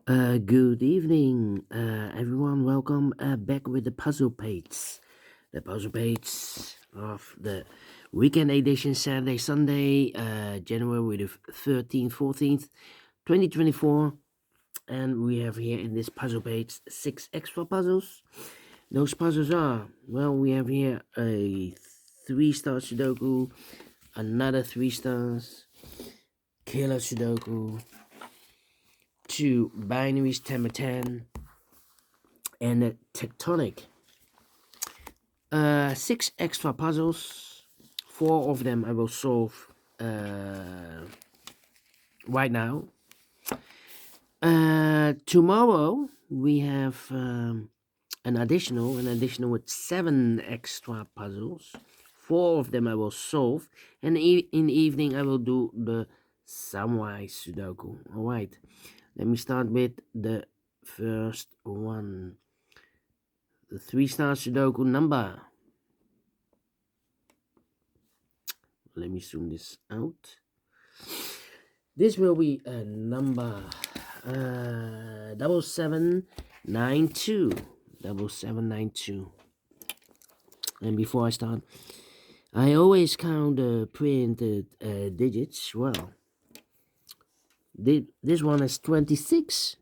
Good evening, everyone. Welcome back with the puzzle page. The puzzle page of the weekend edition, Saturday, Sunday, January the 13th, 14th, 2024. And we have here in this puzzle page six extra puzzles. Those puzzles are, well, we have here a 3 star Sudoku, another 3 stars, killer Sudoku, two binaries 10 by 10, and a tectonic. Six extra puzzles. Four of them I will solve right now. Tomorrow we have an additional with seven extra puzzles. Four of them I will solve, and in the evening I will do the samurai Sudoku. All right, let me start with the first one. The 3 star Sudoku number. Let me zoom this out. This will be a number 7792. 7792. And before I start, I always count the printed digits. Well, this one is 26.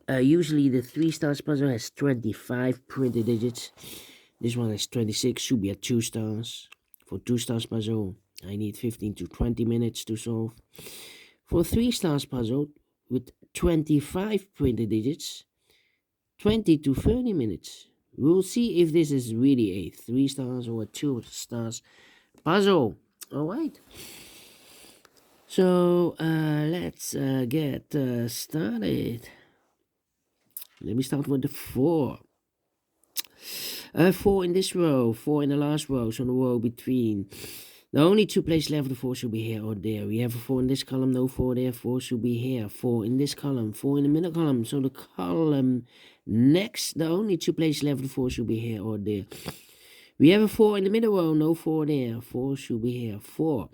Usually the 3 stars puzzle has 25 printed digits. This one is 26, should be at 2 stars. For 2 stars puzzle, I need 15 to 20 minutes to solve. For 3 stars puzzle with 25 printed digits, 20 to 30 minutes. We'll see if this is really a 3 stars or a 2 stars puzzle. Alright. So let's get started. Let me start with the 4. 4 in this row, 4 in the last row, so the row between. The only two places left, the 4 should be here or there. We have a 4 in this column, no 4 there, 4 should be here. 4 in this column, 4 in the middle column, so the column next, the only two places left, the 4 should be here or there. We have a 4 in the middle row, no 4 there, 4 should be here. 4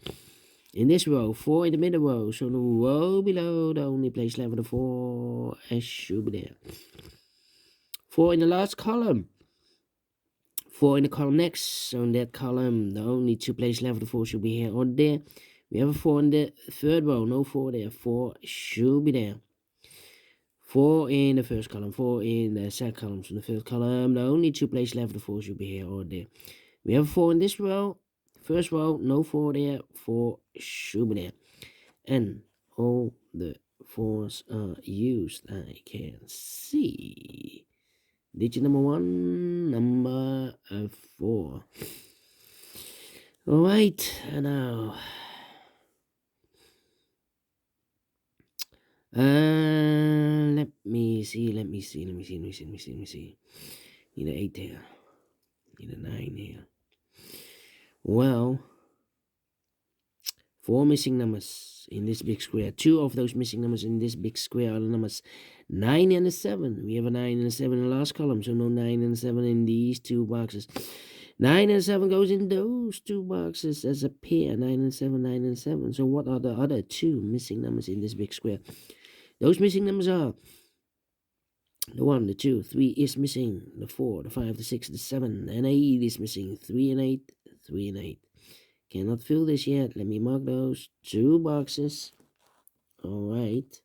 in this row, 4 in the middle row, so the row below, the only place left, the 4 should be there. 4 in the last column. 4 in the column next, so in that column, the only two places left, the 4 should be here or there. We have a 4 in the third row, no 4 there, 4 should be there. 4 in the first column, 4 in the second column, so the third column, the only two places left, the 4 should be here or there. We have a 4 in this row, first row, no 4 there, 4 should be there. And all the 4s are used, I can see. Digit number 1, number 4. Alright, now. Let me see. Need an 8 here. Need a 9 here. Well, 4 missing numbers in this big square. 2 of those missing numbers in this big square are the numbers 9 and a 7. We have a 9 and a 7 in the last column, so no 9 and 7 in these two boxes. 9 and 7 goes in those two boxes as a pair. 9 and 7, 9 and 7. So what are the other two missing numbers in this big square? Those missing numbers are the 1, the 2, 3 is missing. The 4, the 5, the 6, the 7, and 8 is missing. 3 and 8, 3 and 8. Cannot fill this yet. Let me mark those two boxes. Alright.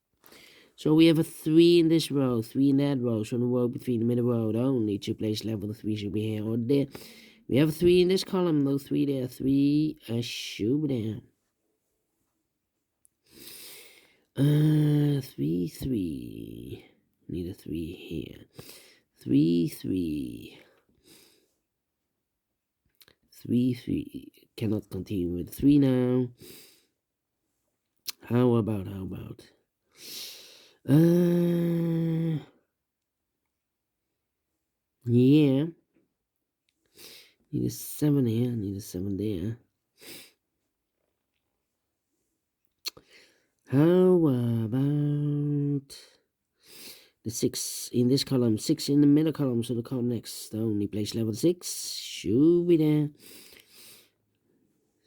So we have a 3 in this row, 3 in that row. So in the row between the middle row, the only two places left, the 3 should be here or there. We have a 3 in this column, no 3 there. 3 should be there. 3, 3. Need a 3 here. 3, 3. 3, 3. Cannot continue with 3 now. How about? Yeah. Need a 7 here, need a 7 there. How about the 6 in this column, 6 in the middle column, so the column next, the only place level 6 should be there.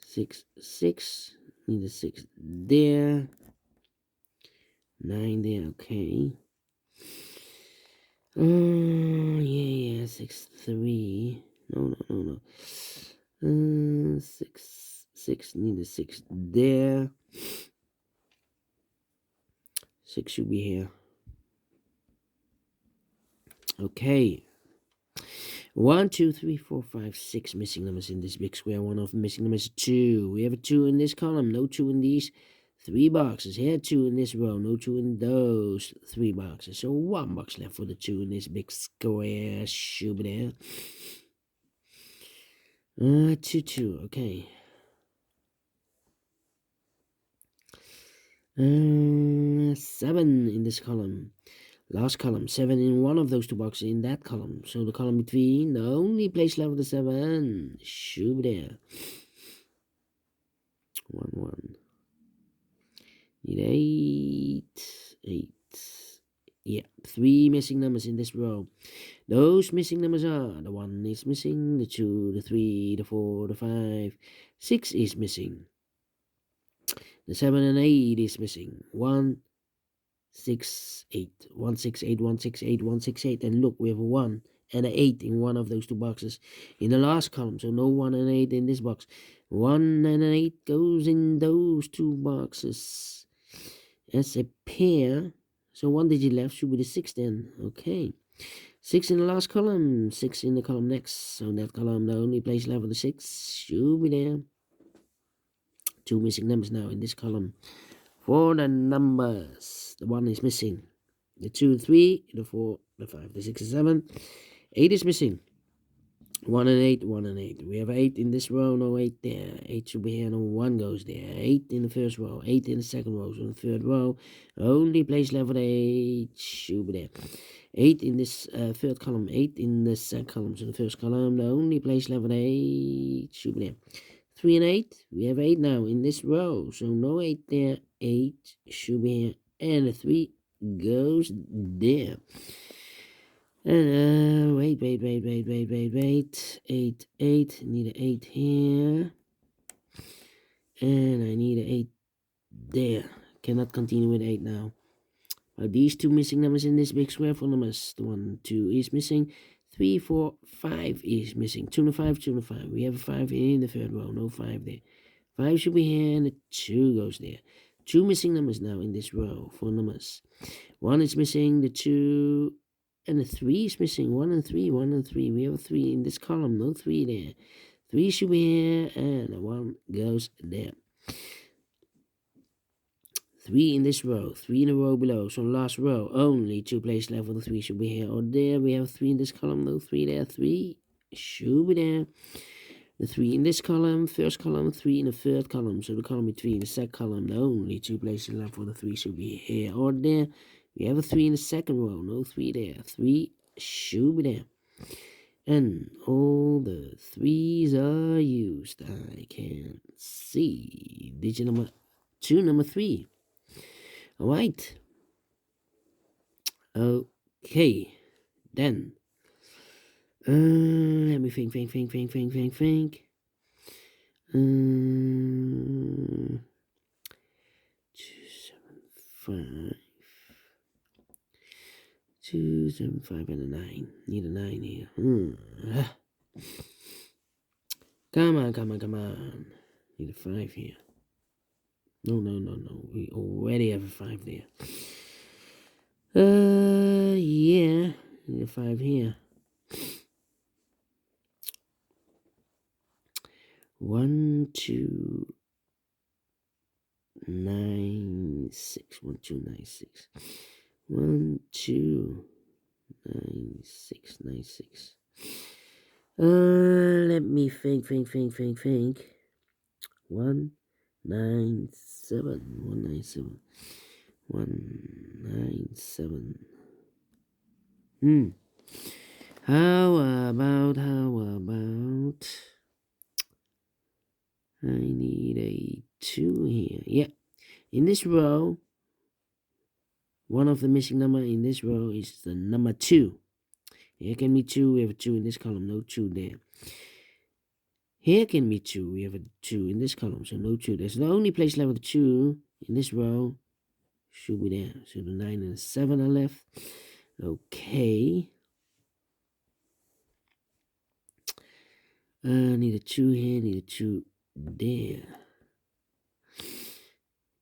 6, 6, need a 6 there. 9 there, okay. Yeah, 6, 3. No. 6, need a 6 there. 6 should be here. Okay. 1, 2, 3, 4, 5, 6 missing numbers in this big square. One of them missing numbers 2. We have a 2 in this column, no 2 in these 3 boxes. Here, 2 in this row, no 2 in those 3 boxes. So 1 box left for the 2 in this big square. Should be there. 2, 2, okay. 7 in this column. Last column, 7 in one of those 2 boxes in that column. So the column between, the only place left with the 7 should be there. 1, 1. Need 8. Yeah, 3 missing numbers in this row. Those missing numbers are, the 1 is missing, the 2, the 3, the 4, the 5, 6 is missing. The 7 and 8 is missing. 1, 6, 8. 1, 6, 8, 1, 6, 8, 1, 6, 8. And look, we have a 1 and an 8 in one of those 2 boxes in the last column. So no 1 and 8 in this box. 1 and an 8 goes in those 2 boxes as a pair. So 1 digit left should be the 6 then. Okay. 6 in the last column. 6 in the column next. So in that column, the only place left for the 6 should be there. 2 missing numbers now in this column. For the numbers, the 1 is missing. The 2, 3, the 4, the 5, the 6, and 7. 8 is missing. 1 and 8, 1 and 8. We have 8 in this row, no 8 there. 8 should be here, no 1 goes there. 8 in the first row, 8 in the second row. So in the third row, only place left for the 8 should be there. 8 in this third column, 8 in the second column. So the first column, the only place left for the 8 should be there. 3 and 8, we have 8 now in this row. So no 8 there, 8 should be here. And the 3 goes there. And wait. 8, 8. Need an 8 here. And I need an 8 there. Cannot continue with 8 now. But these 2 missing numbers in this big square for numbers. The 1, 2 is missing. 3, 4, 5 is missing. 2 and 5, 2 and 5. We have a 5 in the third row. No 5 there. 5 should be here and the 2 goes there. 2 missing numbers now in this row for numbers. 1 is missing. The 2 and the 3 is missing. 1 and 3, 1 and 3. We have a 3 in this column. No 3 there. 3 should be here and the 1 goes there. 3 in this row, 3 in the row below. So last row, only 2 places left for the 3 should be here or there. We have 3 in this column, no 3 there. 3 should be there. The 3 in this column, first column, 3 in the third column. So the column between the second column, the only 2 places left for the 3 should be here or there. We have a 3 in the second row, no 3 there. 3 should be there. And all the 3s are used. I can see digit number 2, number 3. All right. Okay. Then. Let me think. 2, 7, 5, and a 9. Need a 9 here. Come on. Need a 5 here. No. We already have a 5 there. Yeah. Need a 5 here. 1, 2, 9, 6. 1, 2, 9, 6. 1, 2, 9, 6, 9, 6. Let me think. 1, 9, 7. 1, 9, 7. 1, 9, 7. How about I need a 2 here. Yeah. In this row, one of the missing number in this row is the number 2. Here can be 2. We have a 2 in this column. No 2 there. Here can be 2. We have a 2 in this column. So no 2. There's the only place left with 2 in this row should be there. So the 9 and the 7 are left. Okay. Need a 2 here, need a 2 there.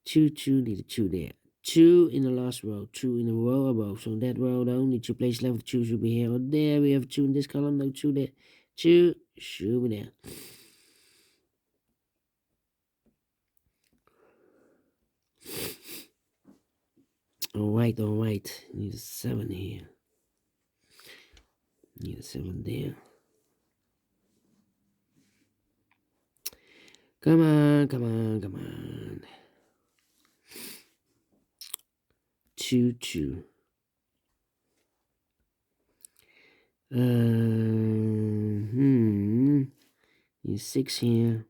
2, 2, need a 2 there. 2 in the last row, 2 in the row above. So that row, the only 2 places left, 2 should be here or there. We have 2 in this column, no 2 there. 2 should be there. Alright, need a 7 here. Need a 7 there. Come on. 2, 2. Need 6 here.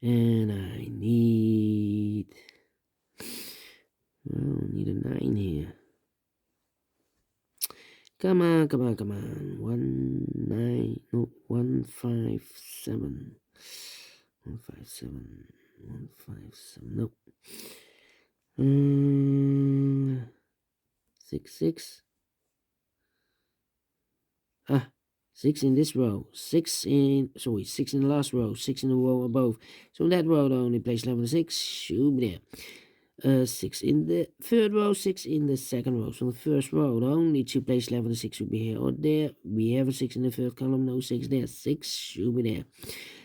And I need a 9 here. Come on. 1, 9, no, 1, 5, 7. 1, 5, 7. 1, 5, 7. Nope. 6, 6. 6 in this row. 6 in the last row. 6 in the row above. So in that row, the only place level 6 should be there. 6 in the third row, 6 in the second row. So the first row, the only 2 place level 6 should be here or there. We have a 6 in the third column, no 6 there. 6 should be there.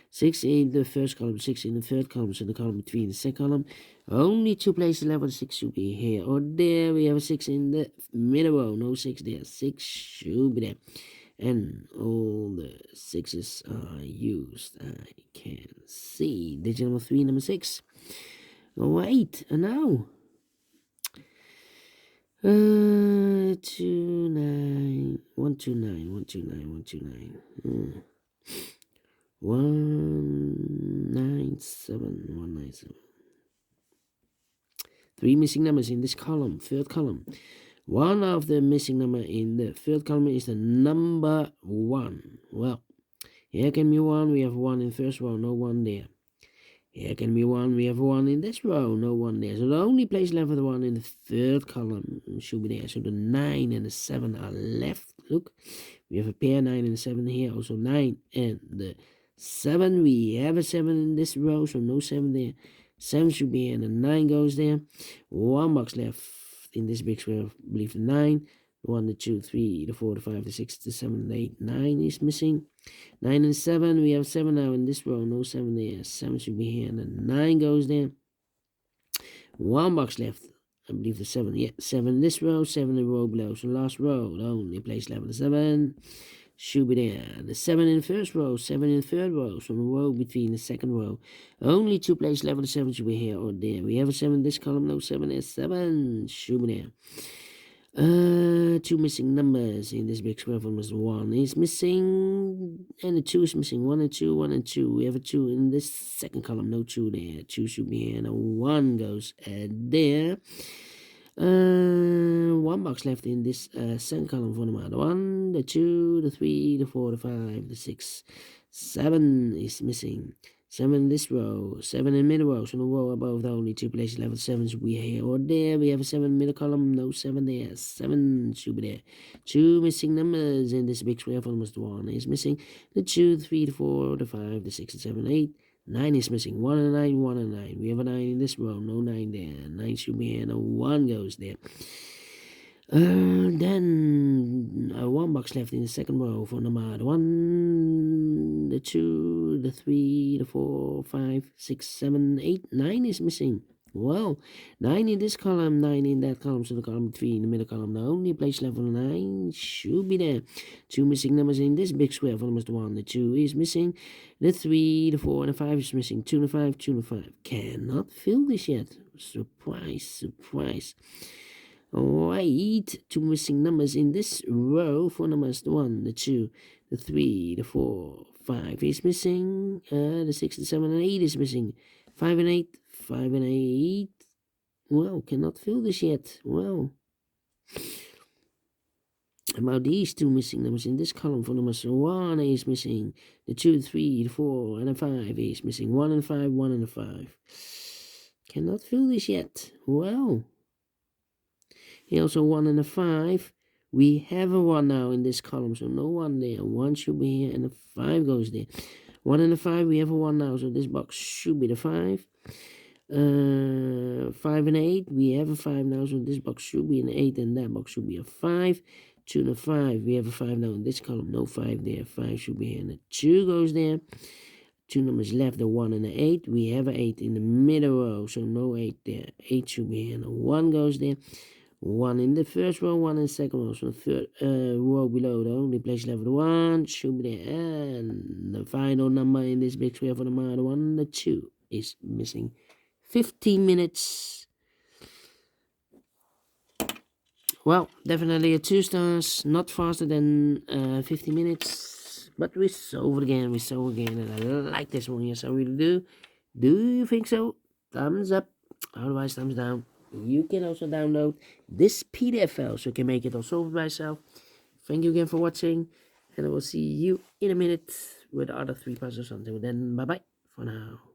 6 in the first column, 6 in the third column, so the column between the second column. Only 2 places level 6 should be here or there. We have a 6 in the middle row, no 6 there. 6 should be there. And all the 6s are used. I can see digit number 3, number 6. Alright, and now 2, 9, 1, 2, 9, 1, 2, 9, 1, 2, 9. 1, 9, 7, 1, 9, 7. 3 missing numbers in this column, third column. One of the missing number in the third column is the number 1. Well, here can be 1, we have 1 in first row, no 1 there. Here can be 1, we have 1 in this row, no 1 there. So the only place left for the 1 in the third column should be there. So the 9 and the 7 are left. Look, we have a pair 9 and 7 here. Also 9 and the 7. We have a 7 in this row, so no 7 there. 7 should be here and the 9 goes there. 1 box left in this big square, I believe the 9. 1, the 2, 3, the 4, the 5, the 6, the 7, the 8, 9 is missing. 9 and 7, we have 7 now in this row, no 7 there. 7 should be here and the 9 goes there. 1 box left, I believe the 7, yeah, 7 in this row, 7 in the row below. So last row, the only place level 7 should be there. The 7 in the first row, 7 in the third row, so the row between the second row. Only 2 place level 7 should be here or there. We have a 7 in this column, no 7 there. 7 should be there. 2 missing numbers in this big square form. 1 is missing and the 2 is missing. 1 and 2, 1 and 2. We have a 2 in this second column, no 2 there. 2 should be here and a 1 goes there. 1 box left in this second column for the amount. 1, the 2, the 3, the 4, the 5, the 6, 7 is missing. 7 in this row, 7 in the middle row, so the row above the only 2 places level 7 should be here or there. We have a 7 in the middle column, no 7 there. 7 should be there. 2 missing numbers in this big square for almost 1 is missing. The 2, the 3, the 4, the 5, the 6, the 7, 8. 9 is missing. 1 and 9, 1 and 9. We have a 9 in this row, no 9 there. 9 should be here, and a 1 goes there. Then 1 box left in the second row for number 1, the 2, the 3, the 4, 5, 6, 7, 8, 9 is missing. Well, 9 in this column, 9 in that column, so the column between the middle column, the only place left for 9 should be there. 2 missing numbers in this big square for almost 1. The 2 is missing. The 3, the 4, and the 5 is missing. 2 and the 5, 2 and the 5. Cannot fill this yet. Surprise. Alright, 2 missing numbers in this row for numbers 1, the 2, the 3, the 4, 5 is missing. The 6, the 7, and 8 is missing. 5 and 8, 5 and 8. Well, cannot fill this yet. Well, about these 2 missing numbers in this column for numbers 1 is missing. The 2, the 3, the 4, and the 5 is missing. 1 and 5, 1 and 5. Cannot fill this yet. Well. Here also 1 and a 5. We have a 1 now in this column, so no 1 there. 1 should be here, and a 5 goes there. 1 and a 5, we have a 1 now, so this box should be the 5. 5 and 8, we have a 5 now, so this box should be an 8, and that box should be a 5. 2 and a 5, we have a 5 now in this column, no 5 there. 5 should be here, and a 2 goes there. 2 numbers left, the 1 and the 8. We have an 8 in the middle row, so no 8 there. 8 should be here, and a 1 goes there. 1 in the first row, 1 in the second row. So the third row below, the only place left, the 1 should be there. And the final number in this big square for the minor 1, the 2 is missing. 15 minutes. Well, definitely a 2 stars, not faster than 15 minutes. But we solve it again, and I like this one, yes I really do. Do you think so? Thumbs up, otherwise thumbs down. You can also download this PDF file so you can make it or solve it by yourself. Thank you again for watching, and I will see you in a minute with the other 3 puzzles. Until then, bye bye for now.